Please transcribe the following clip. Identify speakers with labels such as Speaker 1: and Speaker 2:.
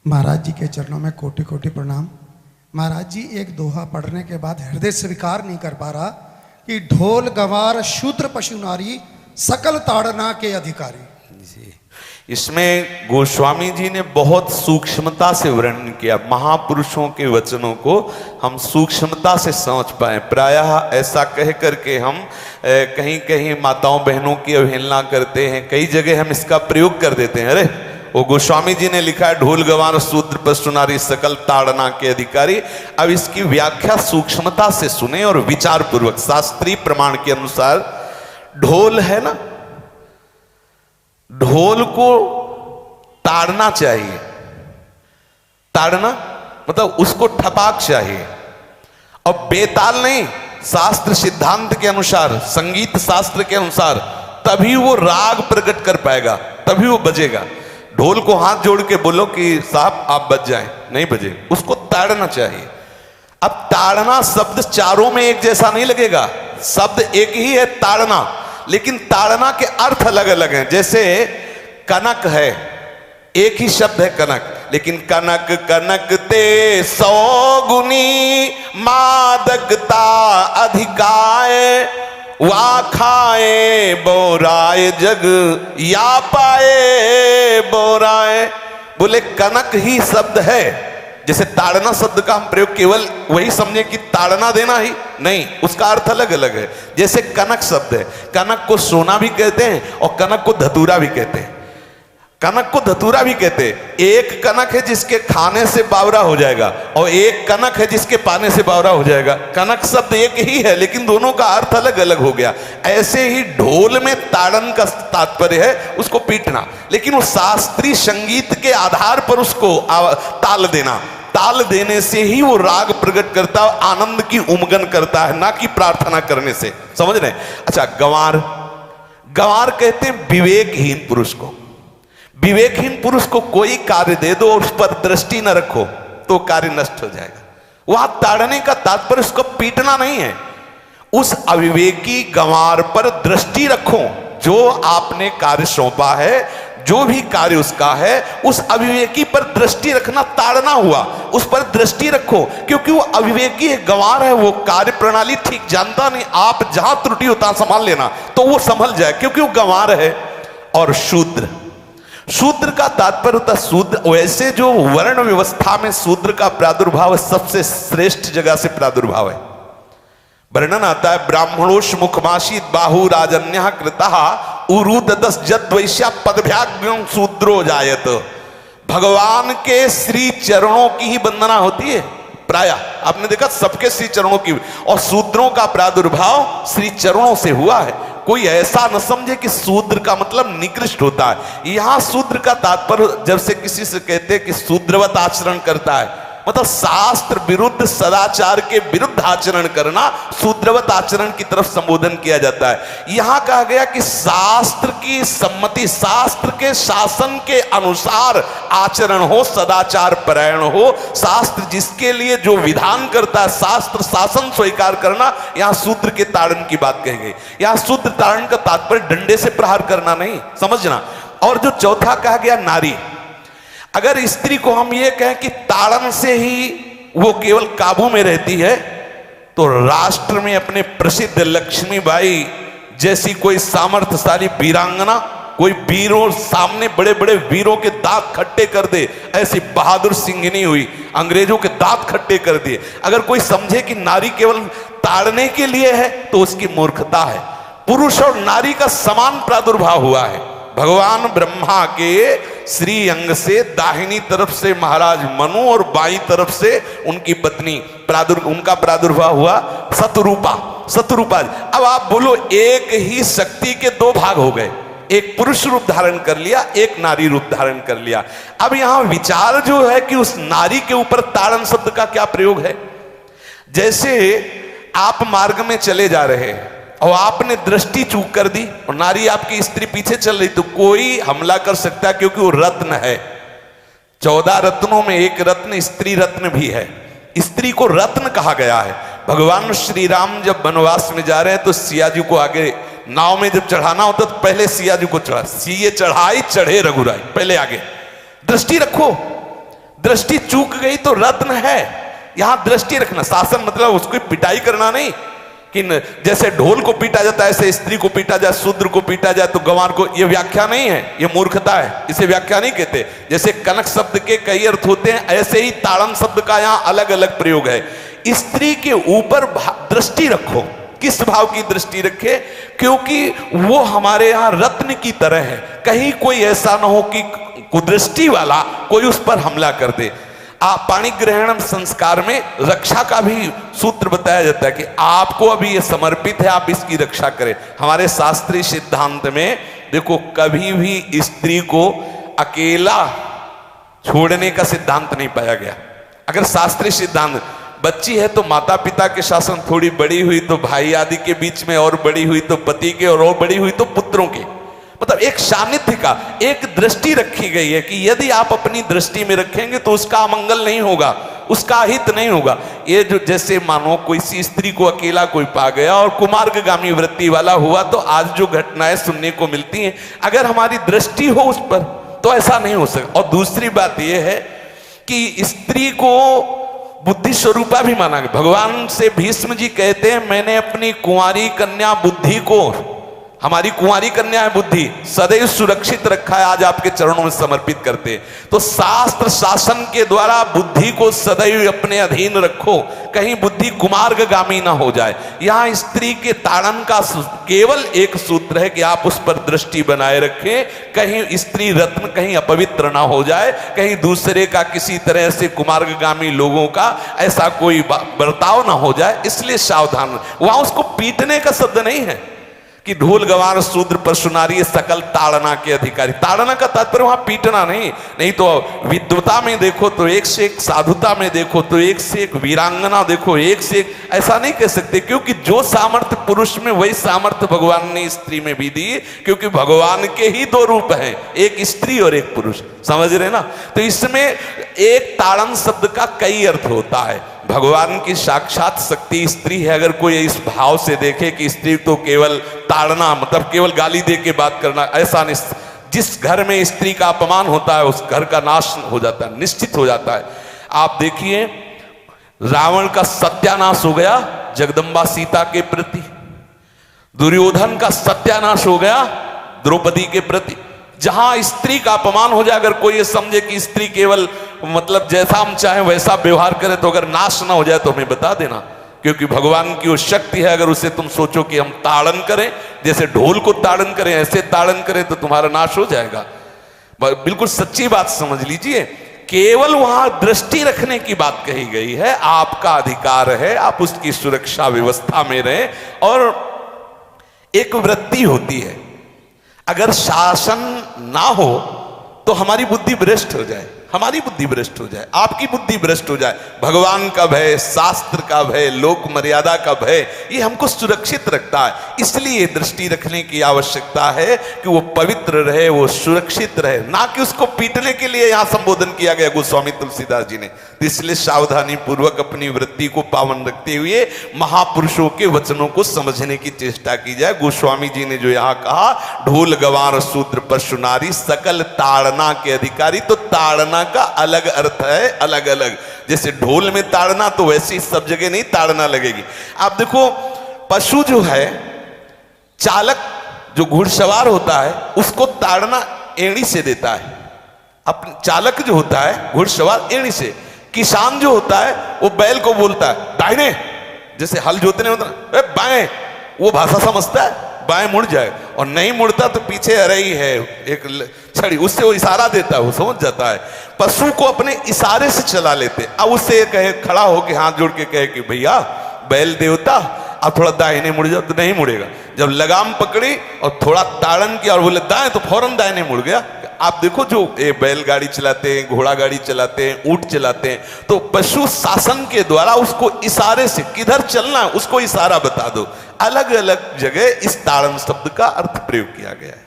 Speaker 1: महाराज जी के चरणों में कोटि कोटि प्रणाम। महाराज जी एक दोहा पढ़ने के बाद हृदय स्वीकार नहीं कर पा रहा कि ढोल गंवार शूद्र पशु नारी सकल ताड़ना के अधिकारी।
Speaker 2: जी, इसमें गोस्वामी जी ने बहुत सूक्ष्मता से वर्णन किया। महापुरुषों के वचनों को हम सूक्ष्मता से समझ पाए। प्रायः ऐसा कह करके हम कहीं कहीं माताओं बहनों की अवहेलना करते हैं, कई जगह हम इसका प्रयोग कर देते हैं। अरे वो गोस्वामी जी ने लिखा है ढोल गंवार शूद्र पशु नारी सकल ताड़ना के अधिकारी। अब इसकी व्याख्या सूक्ष्मता से सुने और विचार पूर्वक। शास्त्रीय प्रमाण के अनुसार ढोल है ना, ढोल को ताड़ना चाहिए। ताड़ना मतलब उसको ठपाक चाहिए और बेताल नहीं। शास्त्र सिद्धांत के अनुसार, संगीत शास्त्र के अनुसार तभी वो राग प्रकट कर पाएगा, तभी वो बजेगा। ढोल को हाथ जोड़ के बोलो कि साहब आप बज जाएं, नहीं बजे, उसको ताड़ना चाहिए। अब ताड़ना शब्द चारों में एक जैसा नहीं लगेगा। शब्द एक ही है ताड़ना, लेकिन ताड़ना के अर्थ अलग अलग हैं। जैसे कनक है, एक ही शब्द है कनक, लेकिन कनक कनक ते 100 गुनी मादकता अधिकाय, वा खाए बोराए जग या पाए बोराए। बोले कनक ही शब्द है। जैसे ताड़ना शब्द का हम प्रयोग केवल वही समझे कि ताड़ना देना ही नहीं, उसका अर्थ अलग अलग है। जैसे कनक शब्द है, कनक को सोना भी कहते हैं और कनक को धतूरा भी कहते हैं। कनक को धतूरा भी कहते हैं। एक कनक है जिसके खाने से बावरा हो जाएगा और एक कनक है जिसके पाने से बावरा हो जाएगा। कनक शब्द एक ही है, लेकिन दोनों का अर्थ अलग अलग हो गया। ऐसे ही ढोल में ताड़न का तात्पर्य है उसको पीटना, लेकिन वो शास्त्रीय संगीत के आधार पर उसको ताल देना। ताल देने से ही वो राग प्रकट करता है, आनंद की उमगन करता है, ना कि प्रार्थना करने से। समझ रहे? अच्छा, गंवार, गंवार कहते हैं विवेकहीन पुरुष को। विवेकहीन पुरुष को कोई कार्य दे दो और उस पर दृष्टि न रखो तो कार्य नष्ट हो जाएगा। वहां ताड़ने का तात्पर्य उसको पीटना नहीं है। उस अविवेकी गंवार पर दृष्टि रखो। जो आपने कार्य सौंपा है, जो भी कार्य उसका है, उस अविवेकी पर दृष्टि रखना ताड़ना हुआ। उस पर दृष्टि रखो, क्योंकि वो अविवेकी है, गंवार है, वो कार्य प्रणाली ठीक जानता नहीं। आप जहां त्रुटि होता संभाल लेना तो वो संभल जाए, क्योंकि वो गंवार है। और शूद्र, शूद्र का तात्पर्य होता है शूद्र। वैसे जो वर्ण व्यवस्था में शूद्र का प्रादुर्भाव सबसे श्रेष्ठ जगह से प्रादुर्भाव है। वर्णन आता है ब्राह्मणोष मुखमाशी बाहु राजन्य कृतः उरुददस जद वैश्या पदभ्याग्यं शूद्रो जायत। भगवान के श्री चरणों की ही वंदना होती है। प्रायः आपने देखा सबके श्री चरणों की, और शूद्रों का प्रादुर्भाव श्री चरणों से हुआ है। कोई ऐसा न समझे कि शूद्र का मतलब निकृष्ट होता है। यहां शूद्र का तात्पर्य जब से किसी से कहते हैं कि शूद्रवत आचरण करता है, मतलब शास्त्र विरुद्ध, सदाचार के विरुद्ध आचरण करना शूद्रवत आचरण की तरफ संबोधन किया जाता है। यहां कहा गया कि शास्त्र की सम्मति, शास्त्र के शासन के अनुसार आचरण हो, सदाचार परायण हो। शास्त्र जिसके लिए जो विधान करता है, शास्त्र शासन स्वीकार करना, यहां शूद्र के ताड़न की बात कही गई। यहां शूद्र ताड़न का तात्पर्य डंडे से प्रहार करना नहीं, समझना। और जो चौथा कहा गया नारी, अगर स्त्री को हम ये कहें कि ताड़न से ही वो केवल काबू में रहती है, तो राष्ट्र में अपने प्रसिद्ध लक्ष्मीबाई जैसी कोई सामर्थ्यशाली वीरांगना, कोई वीरों सामने बड़े बड़े वीरों के दांत खट्टे कर दे, ऐसी बहादुर सिंघनी हुई, अंग्रेजों के दांत खट्टे कर दिए। अगर कोई समझे कि नारी केवल ताड़ने के लिए है तो उसकी मूर्खता है। पुरुष और नारी का समान प्रादुर्भाव हुआ है। भगवान ब्रह्मा के श्री अंग से दाहिनी तरफ से महाराज मनु और बाईं तरफ से उनकी पत्नी उनका प्रादुर्भाव हुआ शतरूपा। शतरूपा, अब आप बोलो एक ही शक्ति के दो भाग हो गए, एक पुरुष रूप धारण कर लिया, एक नारी रूप धारण कर लिया। अब यहां विचार जो है कि उस नारी के ऊपर ताड़न शब्द का क्या प्रयोग है। जैसे आप मार्ग में चले जा रहे हैं और आपने दृष्टि चूक कर दी और नारी आपकी स्त्री पीछे चल रही, तो कोई हमला कर सकता है, क्योंकि वो रत्न है। 14 रत्नों में एक रत्न स्त्री रत्न भी है। स्त्री को रत्न कहा गया है। भगवान श्री राम जब वनवास में जा रहे हैं तो सिया जी को आगे नाव में जब चढ़ाना होता तो पहले सिया जी को चढ़ा, सीए चढ़ाई चढ़े रघुराई, पहले आगे। दृष्टि रखो, दृष्टि चूक गई तो रत्न है, यहां दृष्टि रखना। शासन मतलब उसको पिटाई करना नहीं कि जैसे ढोल को पीटा जाता है ऐसे स्त्री को पीटा जाए, शूद्र को पीटा जाए तो गंवार को, ये व्याख्या नहीं है, ये मूर्खता है, इसे व्याख्या नहीं कहते। जैसे कनक शब्द के कई अर्थ होते हैं, ऐसे ही ताड़न शब्द का यहां अलग अलग प्रयोग है। स्त्री के ऊपर दृष्टि रखो। किस भाव की दृष्टि रखे? क्योंकि वो हमारे यहां रत्न की तरह है, कहीं कोई ऐसा ना हो कि कुदृष्टि वाला कोई उस पर हमला कर दे। पाणी ग्रहण संस्कार में रक्षा का भी सूत्र बताया जाता है कि आपको अभी ये समर्पित है, आप इसकी रक्षा करें। हमारे शास्त्रीय सिद्धांत में देखो कभी भी स्त्री को अकेला छोड़ने का सिद्धांत नहीं पाया गया। अगर शास्त्रीय सिद्धांत, बच्ची है तो माता पिता के शासन, थोड़ी बड़ी हुई तो भाई आदि के बीच में, और बड़ी हुई तो पति के, और बड़ी हुई तो पुत्रों के, मतलब एक सानिध्य का एक दृष्टि रखी गई है कि यदि आप अपनी दृष्टि में रखेंगे तो उसका अमंगल नहीं होगा, उसका हित नहीं होगा। ये जो जैसे मानो कोई सी स्त्री को अकेला कोई पा गया और कुमार्गगामी वृत्ति वाला हुआ, तो आज जो घटनाएं सुनने को मिलती हैं, अगर हमारी दृष्टि हो उस पर तो ऐसा नहीं हो सकता। और दूसरी बात यह है कि स्त्री को बुद्धि स्वरूपा भी माना गया। भगवान से भीष्म जी कहते हैं, मैंने अपनी कुंवारी कन्या बुद्धि को, हमारी कुंवारी कन्या है बुद्धि, सदैव सुरक्षित रखा है, आज आपके चरणों में समर्पित करते हैं। तो शास्त्र शासन के द्वारा बुद्धि को सदैव अपने अधीन रखो, कहीं बुद्धि कुमार्गगामी ना हो जाए। यहां स्त्री के ताड़न का केवल एक सूत्र है कि आप उस पर दृष्टि बनाए रखें, कहीं स्त्री रत्न कहीं अपवित्र ना हो जाए, कहीं दूसरे का किसी तरह से कुमार्गगामी लोगों का ऐसा कोई बर्ताव ना हो जाए, इसलिए सावधान। वहां उसको पीटने का शब्द नहीं है कि ढोल गवार शूद्र पशु नारी सकल ताड़ना के अधिकारी। ताड़ना का तात्पर्य वहां पीटना नहीं तो विद्वता में देखो तो एक से एक, साधुता में देखो तो एक से एक, वीरांगना देखो एक से एक, ऐसा नहीं कह सकते। क्योंकि जो सामर्थ्य पुरुष में वही सामर्थ्य भगवान ने स्त्री में भी दी, क्योंकि भगवान के ही दो रूप हैं, एक स्त्री और एक पुरुष, समझ रहे ना। तो इसमें एक ताड़न शब्द का कई अर्थ होता है। भगवान की साक्षात शक्ति स्त्री है। अगर कोई इस भाव से देखे कि स्त्री तो केवल ताड़ना मतलब केवल गाली दे के बात करना, ऐसा नहीं। जिस घर में स्त्री का अपमान होता है उस घर का नाश हो जाता है, निश्चित हो जाता है। आप देखिए रावण का सत्यानाश हो गया जगदम्बा सीता के प्रति, दुर्योधन का सत्यानाश हो गया द्रौपदी के प्रति। जहां स्त्री का अपमान हो जाए, अगर कोई ये समझे कि स्त्री केवल मतलब जैसा हम चाहें वैसा व्यवहार करे, तो अगर नाश ना हो जाए तो हमें बता देना, क्योंकि भगवान की वो शक्ति है। अगर उसे तुम सोचो कि हम ताड़न करें, जैसे ढोल को ताड़न करें ऐसे ताड़न करें, तो तुम्हारा नाश हो जाएगा। बिल्कुल सच्ची बात समझ लीजिए। केवल वहां दृष्टि रखने की बात कही गई है, आपका अधिकार है, आप उसकी सुरक्षा व्यवस्था में रहें। और एक वृत्ति होती है, अगर शासन ना हो तो हमारी बुद्धि भ्रष्ट हो जाए, हमारी बुद्धि भ्रष्ट हो जाए, आपकी बुद्धि भ्रष्ट हो जाए। भगवान का भय, शास्त्र का भय, लोक मर्यादा का भय, ये हमको सुरक्षित रखता है। इसलिए दृष्टि रखने की आवश्यकता है कि वो पवित्र रहे, वो सुरक्षित रहे, ना कि उसको पीटने के लिए यहां संबोधन किया गया गोस्वामी तुलसीदास जी ने। इसलिए सावधानी पूर्वक अपनी वृत्ति को पावन रखते हुए महापुरुषों के वचनों को समझने की चेष्टा की जाए। गोस्वामी जी ने जो यहाँ कहा, ढोल गवार शूद्र पशु नारी सकल ताड़ना के अधिकारी, तो ताड़ना का अलग अर्थ है, अलग अलग। जैसे ढोल में ताड़ना, तो वैसे ही सब जगह नहीं ताड़ना लगेगी। आप देखो पशु जो है, चालक जो घुड़सवार होता है उसको ताड़ना एड़ी से देता है। अपने चालक जो होता है घुड़सवार एड़ी से, किसान जो होता है वो बैल को बोलता है दाहिने, जैसे हल जोतने होता है बाएं, वो भाषा समझता है, बाएं मुड़ जाए, और नहीं मुड़ता तो पीछे अरई है एक छड़ी, उससे वो इशारा देता है, वो समझ जाता है। पशु को अपने इशारे से चला लेते। अब उससे कहे, खड़ा होकर हाथ जोड़ के कहे कि भैया बैल देवता आप थोड़ा दाहिने मुड़ जाओ, तो नहीं मुड़ेगा। जब लगाम पकड़ी और थोड़ा ताड़न किया और बोले दाएं, तो फौरन दाहिने मुड़ गया। आप देखो जो बैलगाड़ी चलाते हैं, घोड़ा गाड़ी चलाते हैं, ऊंट चलाते हैं, तो पशु शासन के द्वारा उसको इशारे से किधर चलना है उसको इशारा बता दो। अलग अलग जगह इस ताड़न शब्द का अर्थ प्रयोग किया गया है।